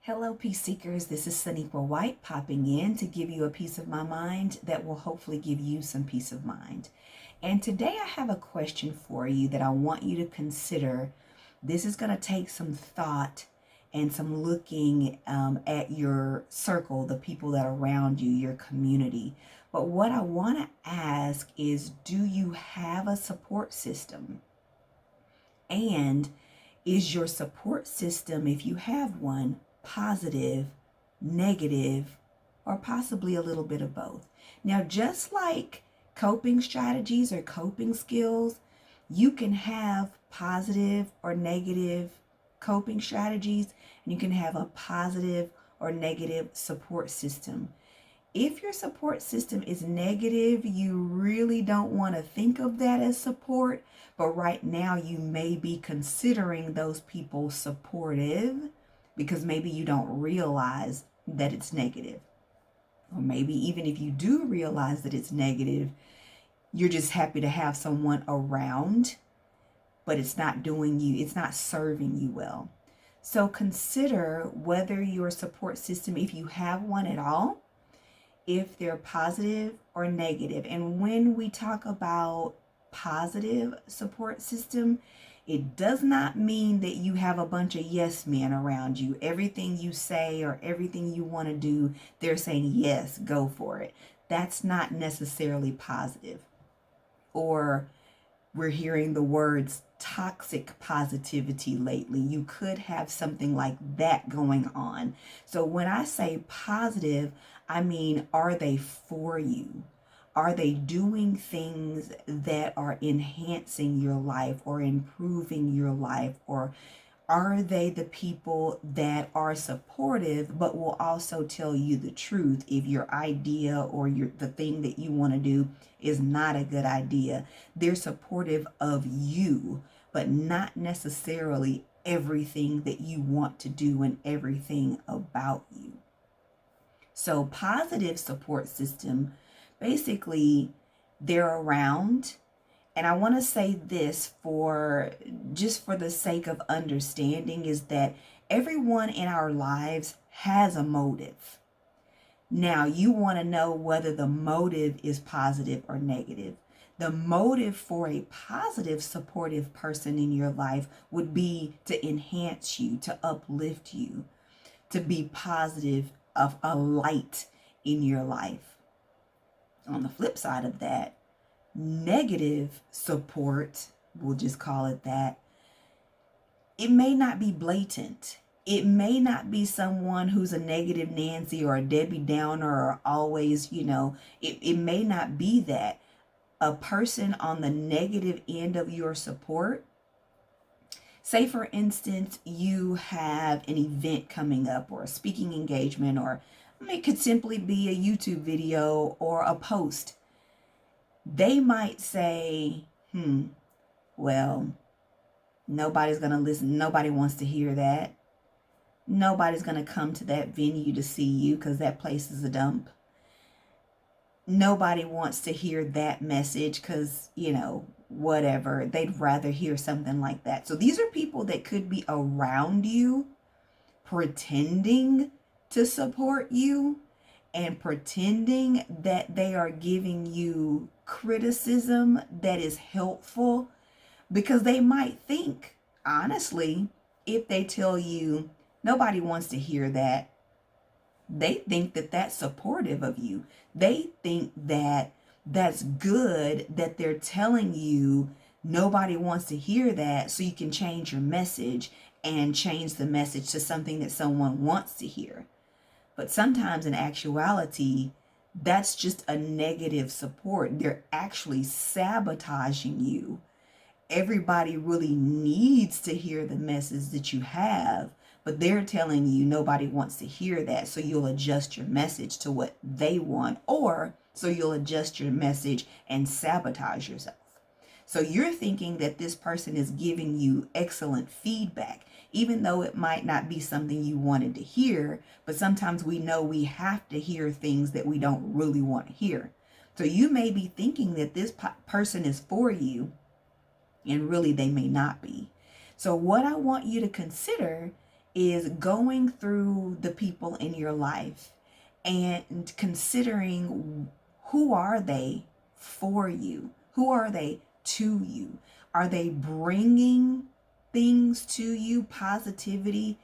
Hello, peace seekers. This is Saniqua White popping in to give you a piece of my mind that will hopefully give you some peace of mind. And today I have a question for you that I want you to consider. This is going to take some thought and some looking at your circle, the people that are around you, your community. But what I want to ask is, do you have a support system? And is your support system, if you have one, positive, negative, or possibly a little bit of both? Now, just like coping strategies or coping skills, you can have positive or negative coping strategies, and you can have a positive or negative support system. If your support system is negative, you really don't want to think of that as support, but right now you may be considering those people supportive because maybe you don't realize that it's negative. Or maybe even if you do realize that it's negative, you're just happy to have someone around, but it's not serving you well. So consider whether your support system, if you have one at all, if they're positive or negative. And when we talk about positive support system, it does not mean that you have a bunch of yes men around you. Everything you say or everything you want to do, they're saying yes, go for it. That's not necessarily positive. Or we're hearing the words toxic positivity lately. You could have something like that going on. So when I say positive, I mean, are they for you? Are they doing things that are enhancing your life or improving your life? Or are they the people that are supportive but will also tell you the truth if your idea or the thing that you want to do is not a good idea? They're supportive of you, but not necessarily everything that you want to do and everything about you. So positive support system, basically they're around. And I want to say this for the sake of understanding, is that everyone in our lives has a motive. Now, you want to know whether the motive is positive or negative. The motive for a positive, supportive person in your life would be to enhance you, to uplift you, to be positive, of a light in your life. On the flip side of that, negative support, we'll just call it that, it may not be blatant. It may not be someone who's a negative Nancy or a Debbie Downer or always, it may not be that. A person on the negative end of your support, say for instance, you have an event coming up or a speaking engagement, or it could simply be a YouTube video or a post. They might say, well, nobody's going to listen. Nobody wants to hear that. Nobody's going to come to that venue to see you because that place is a dump. Nobody wants to hear that message because, whatever. They'd rather hear something like that. So these are people that could be around you pretending to support you and pretending that they are giving you criticism that is helpful, because they might think, honestly, if they tell you nobody wants to hear that, they think that that's supportive of you. They think that that's good that they're telling you nobody wants to hear that, so you can change your message and change the message to something that someone wants to hear. But sometimes in actuality, that's just a negative support. They're actually sabotaging you. Everybody really needs to hear the message that you have, but they're telling you nobody wants to hear that, so you'll adjust your message to what they want, or so you'll adjust your message and sabotage yourself. So you're thinking that this person is giving you excellent feedback, even though it might not be something you wanted to hear, but sometimes we know we have to hear things that we don't really want to hear. So you may be thinking that this person is for you, and really they may not be. So what I want you to consider is going through the people in your life and considering who are they for you? Who are they to you? Are they bringing things to you, positivity,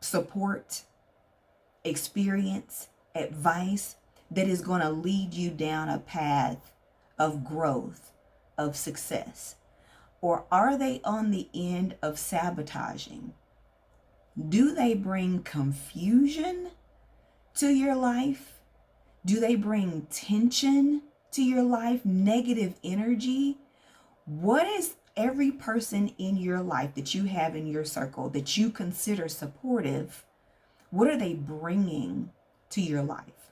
support, experience, advice that is going to lead you down a path of growth, of success? Or are they on the end of sabotaging? Do they bring confusion to your life? Do they bring tension to your life, negative energy? What is every person in your life that you have in your circle that you consider supportive? What are they bringing to your life?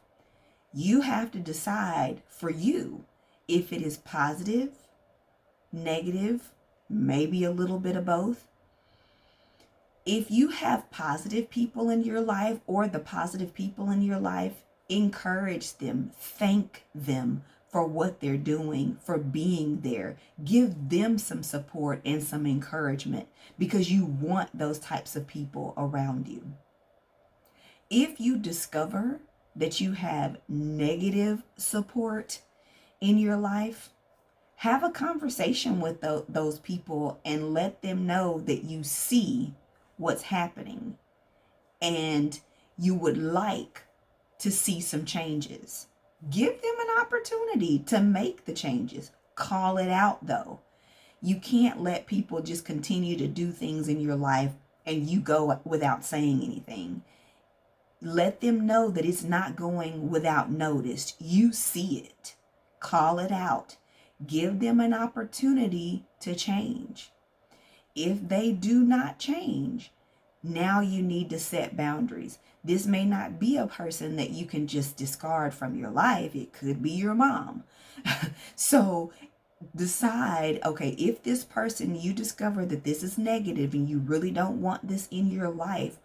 You have to decide for you if it is positive, negative, maybe a little bit of both. If you have positive people in your life, or the positive people in your life, encourage them, thank them for what they're doing, for being there. Give them some support and some encouragement because you want those types of people around you. If you discover that you have negative support in your life, have a conversation with those people and let them know that you see what's happening and you would like to see some changes. Give them an opportunity to make the changes. Call it out though. You can't let people just continue to do things in your life and you go without saying anything. Let them know that it's not going without notice. You see it. Call it out. Give them an opportunity to change. If they do not change, now you need to set boundaries. This may not be a person that you can just discard from your life. It could be your mom. So decide, okay, if this person, you discover that this is negative and you really don't want this in your life,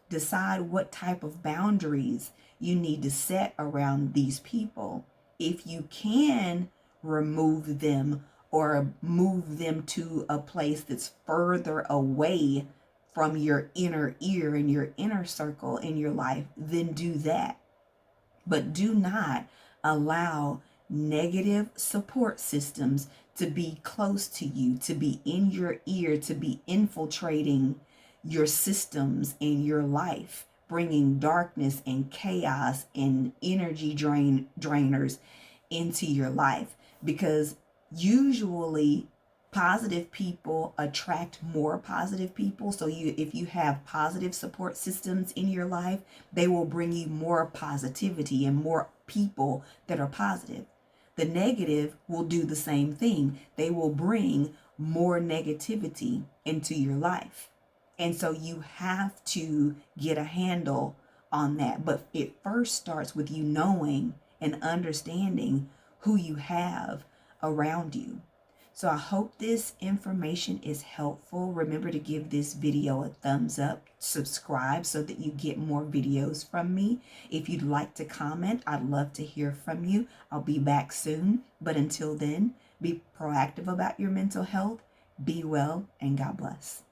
decide what type of boundaries you need to set around these people. If you can remove them or move them to a place that's further away from your inner ear and your inner circle in your life, then do that. But do not allow negative support systems to be close to you, to be in your ear, to be infiltrating your systems in your life, bringing darkness and chaos and energy drainers into your life. Because usually positive people attract more positive people. So if you have positive support systems in your life, they will bring you more positivity and more people that are positive. The negative will do the same thing. They will bring more negativity into your life. And so you have to get a handle on that. But it first starts with you knowing and understanding who you have around you. So I hope this information is helpful. Remember to give this video a thumbs up, subscribe so that you get more videos from me. If you'd like to comment, I'd love to hear from you. I'll be back soon. But until then, be proactive about your mental health, be well, and God bless.